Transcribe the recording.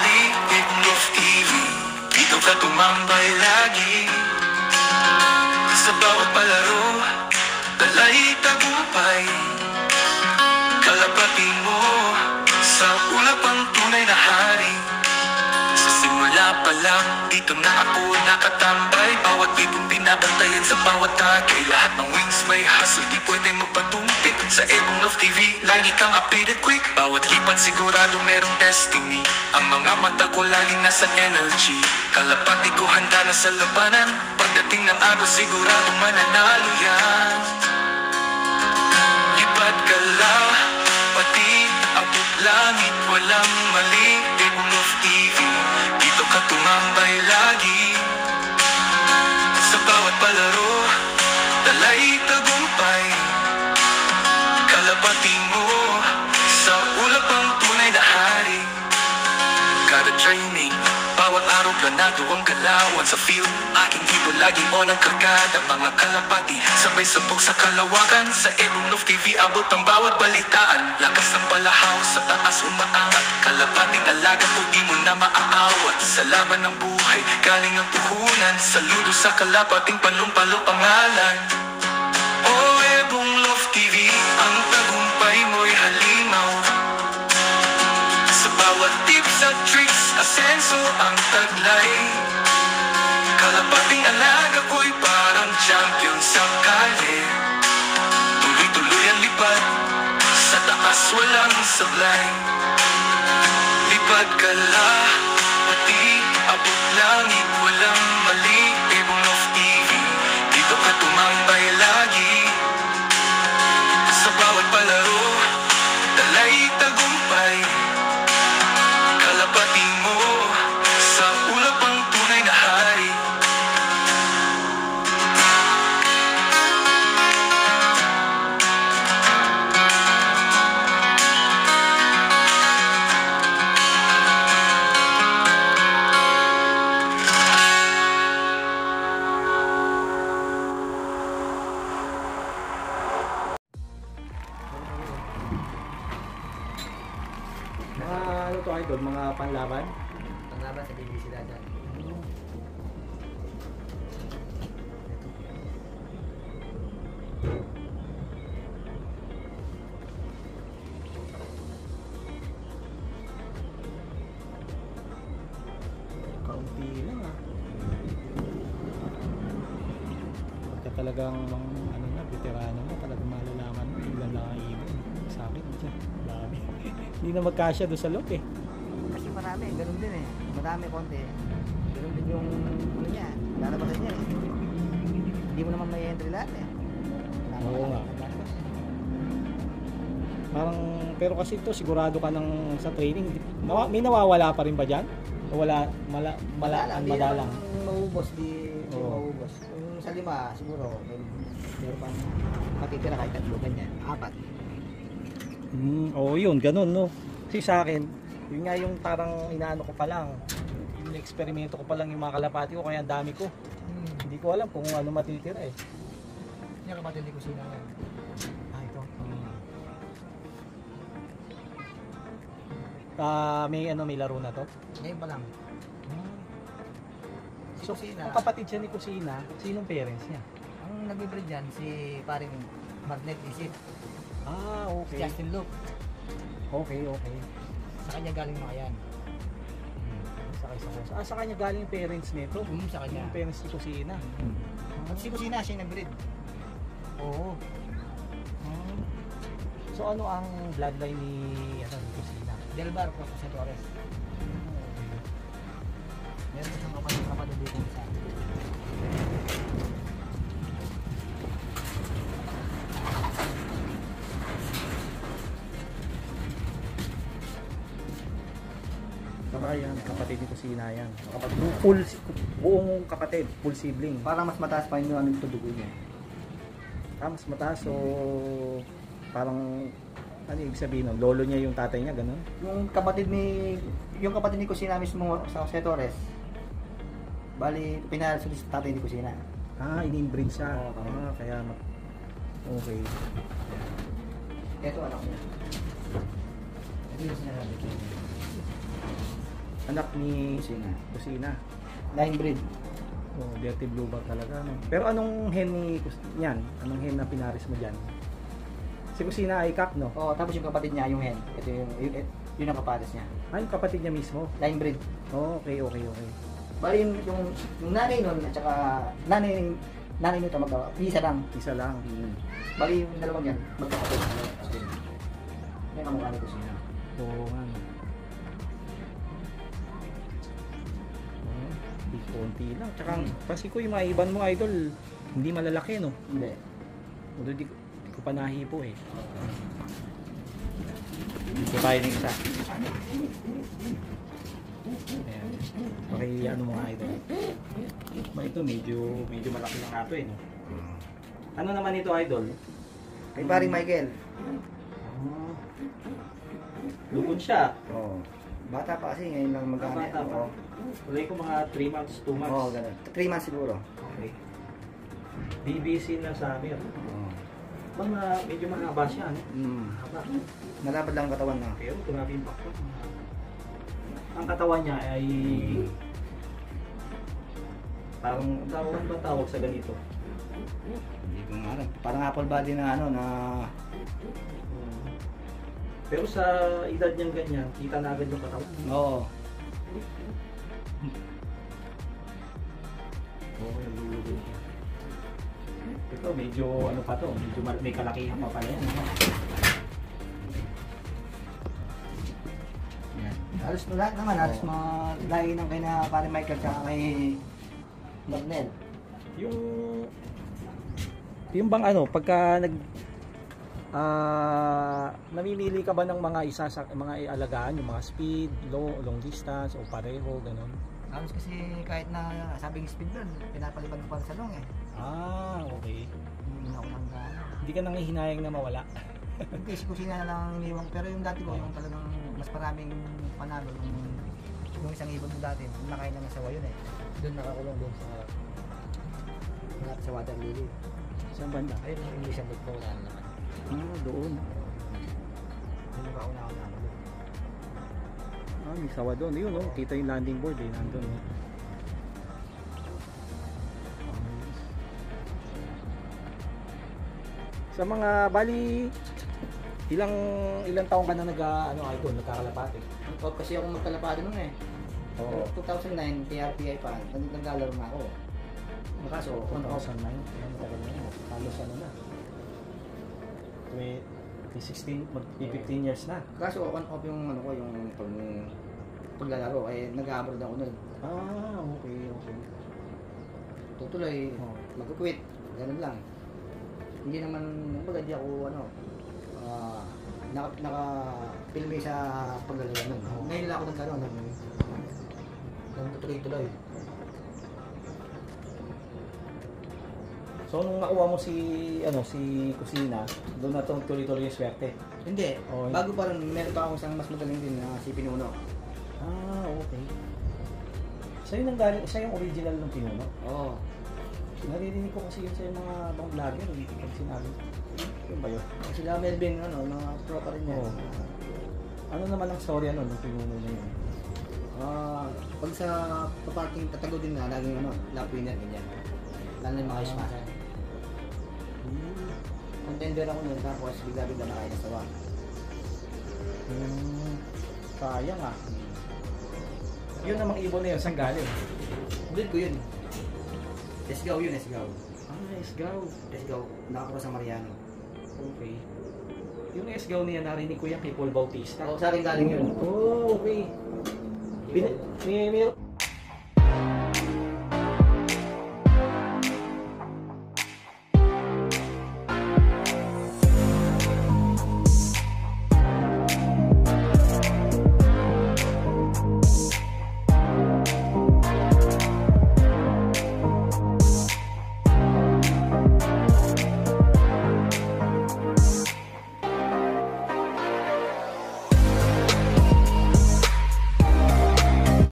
mali, Love TV. Dito ka tumambay lagi. Sa bawat palaro, dalay tagumpay. Kalapati mo, sa ulap ang tunay na hari. Sa simula pa lang, dito na ako nakatambay. Bawat bitong binabantayan sa bawat tagay. Lahat ng wings may hustle, di pwede magpatumpik. Sa Love TV, lagi kang updated quick. Bawat lipat sigurado merong destiny. Ang mga mata ko laging nasa energy. Kalapati ko handa na sa labanan. Pagdating ng araw sigurado mananalo yan. Lipat ka lang, pati abot langit, walang mali. Love TV, dito ka tumambay lagi. Sa bawat palaro, dalay tagumpay. Kalapati mo, sa ulap ang tunay na hari. Kada training, bawat araw planado ang galawan. Sa field, aking tipo laging on ang kargada. Mga kalapati, sabay sabog sa kalawakan. Sa Love TV, abot ang bawat balitaan. Lakas ng balahaw, sa taas umaangat. Kalapating alaga po di mo na maaawat. Sa laban ng buhay, galing ang puhunan. Saludo sa kalapating palumpalo pangalan. Love TV, ang tagumpay mo'y halimaw. Sa bawat tips at tricks, asenso ang taglay. Kalapating alaga ko'y parang champion sa kali. Tuloy-tuloy ang lipad, sa taas walang sablay. Lipad ka lang, pati abot langit, walang mali. Love TV, dito ka tumambay lagi. Sa bawat palaro, dalay tagumpay. Kalapati mo, sa ulap ang tunay na hari. Ano to idol, mga panlaban? Panlaban sa BBC dyan. Kaunti lang Pagka talagang ano na, veterano mo, talagang malalaman mo, ilan lang ang ibon. Sa akin, dyan, dami. Hindi na magkasya doon sa loob Kasi marami, ganun din Marami konti. Ganun din yung ano niya, lalabasan niya Hindi mo naman may entry lahat Oo nga. Parang, pero kasi ito, sigurado ka ng sa training. May nawawala pa rin ba dyan? O wala, madalang? Maubos, di maubos. Kung sa 5, siguro, meron pang matitira kahit 3 ganyan. 4. Oo yun, ganun no. Kasi sa akin, yun nga yung parang inaano ko pa lang. Yung eksperimento ko pa lang yung mga kalapati ko, kaya ang dami ko. Hindi ko alam kung ano matitira Yung kapatid ko sino yan. Ito. May laro na to? Ngayon pa lang. Si So, Kusina, ang kapatid siya ni Kusina, sinong parents niya? ang nag-breed dyan, si paring Magnet Isip. Okay. Justin Luke. Okay. Sa kanya galing mga yan. Sa kanya galing yung parents nito? Sa kanya. Yung parents ni Kusina. At si Kusina siya yung nag-breed. Oo. So ano ang bloodline ni Kusina? Delbar po sa Torres. Meron siyang kapatid dito sa Yan, kapatid ni Kusina yan. Buong kapatid, full sibling. Parang mas mataas pa yung ano dugo niya. Mas mataas, so parang ano ibig sabihin, lolo niya yung tatay niya, ganun? Yung kapatid ni Kusina mismo sa Jose Torres. Bali, pinalasunod sa tatay ni Kusina. In-inbreed siya. Kaya okay. Ito anak niya. Ito yung sinasabi ko. Anak ni Kusina. Kusina. Line breed. Oh, dirty blue ba talaga, no? Pero anong hen niyan? Anong hen na pinaris mo diyan? Si Kusina ay kak, no? Oo, tapos yung kapatid niya, yung hen. Ito yun ang kapares niya. Ah, yung kapatid niya mismo. Line breed. Oh, okay. Bali yung nanay nun at saka nanay nito isa lang. Isa lang. Bali yung dalawang yan, magkakapit. Yan ang mukha ni Kusina. Oo nga, no? Di konti lang. Tsaka, kasi ko yung mga iban mo, idol, hindi malalaki, no? Hindi. Although di ko pa nahipo, eh. Dito tayo ng isa. Ayan. Okay, ano mga idol. Ito, medyo malaki na nga ito, eh, no? Ano naman ito, idol? Kay paring Michael. Lukon siya. Oo. Bata pa kasi, ngayon lang magkano. Bata pa. Ulay ko mga 3 months, 2 months. Oo, ganun. 3 months siguro. Okay. BBC na sa amin. Oo. Medyo mahaba siya, no? Haba. Malapad lang ang katawan na. Pero grabe yung bakto. Ang katawan niya ay parang tawag sa ganito. Hindi ko nga alam. Parang apple body na ano na... Pero sa edad niyang ganyan, kita na agad yung katawan. Oo. Ito medyo ano pa to, medyo may kalakihan pa pala yan. Halos lahat naman, halos malayo ng kay na paring Michael tsaka kay Magnel. Yung bang ano, pagka namimili ka ba ng mga isa sa mga ialagaan, yung mga speed, long distance o pareho, ganun? Halos kasi kahit na sabing speed doon, pinapalipad mo pa sa long eh. Ah, okay. Hindi na ako nang gana. Hindi ka nanghihinayang na mawala. Hindi, si Kusina na lang ang iniwang. Pero yung dati ko, yung talagang mas maraming panalo. Yung isang ibon mo dati, nakain naman sa wayon eh. Doon nakakulong doon sa... Malapit sa water lily. Saan banda? Ayun yung English ang book na naman. Ah, doon. Yung nakauna-una ako doon. Ah, may sawa doon. Yun, oh. Kita yung landing board eh. Nandun, oh. Sa mga bali ilang taon ka na nagkakalapate? O, kasi ako magkalapado nun eh. Oo. 2009, TRPI pa. Naglalaro na ako. Makaso, on off. 2009. Ayan, matagal na yun. Halos ano na. 16, mag-15 years na. Kaso on off yung ano ko, yung paglalaro. Eh, nag-abroad ako nun. Ah, okay. Tutuloy, Oh. mag-quit. Ganun lang. Hindi naman, di ako naka-filme sa paglalaro nun. Ngayon lang ako ng gano'n. Nang tutuloy-tuloy. So nung nakuha mo si Kusina, doon na itong tuloy-tuloy yung swerte. Hindi. Oh, Bago pa rin, meron pa akong isang mas magaling din na si Pinuno. Ah, okay. Siya yung original ng Pinuno. Oo. Naririnig ko kasi yun sa mga bang vlogger, hindi ko pag sinabi. Yun ba yun? Sila Melvin, mga pro pa rin yan. Oo. Ano naman ang story ng Pinuno na yun? Pag sa paparking tatago din na, laging lap winner, ganyan. Lalo yung mga ismasa. Contender ako nun, tapos bigla-bigla na kayo nasawa. Sayang ah. Yun namang ibon na yun, saan galing? Ulit ko yun. Esgaw yun, Esgaw. Ah, Esgaw. Esgaw, nakapuro sa Mariano. Okay. Yung Esgaw niya, narinig ko yan kay Paul Bautista. Oo, sa akin galing yun. Oh, okay.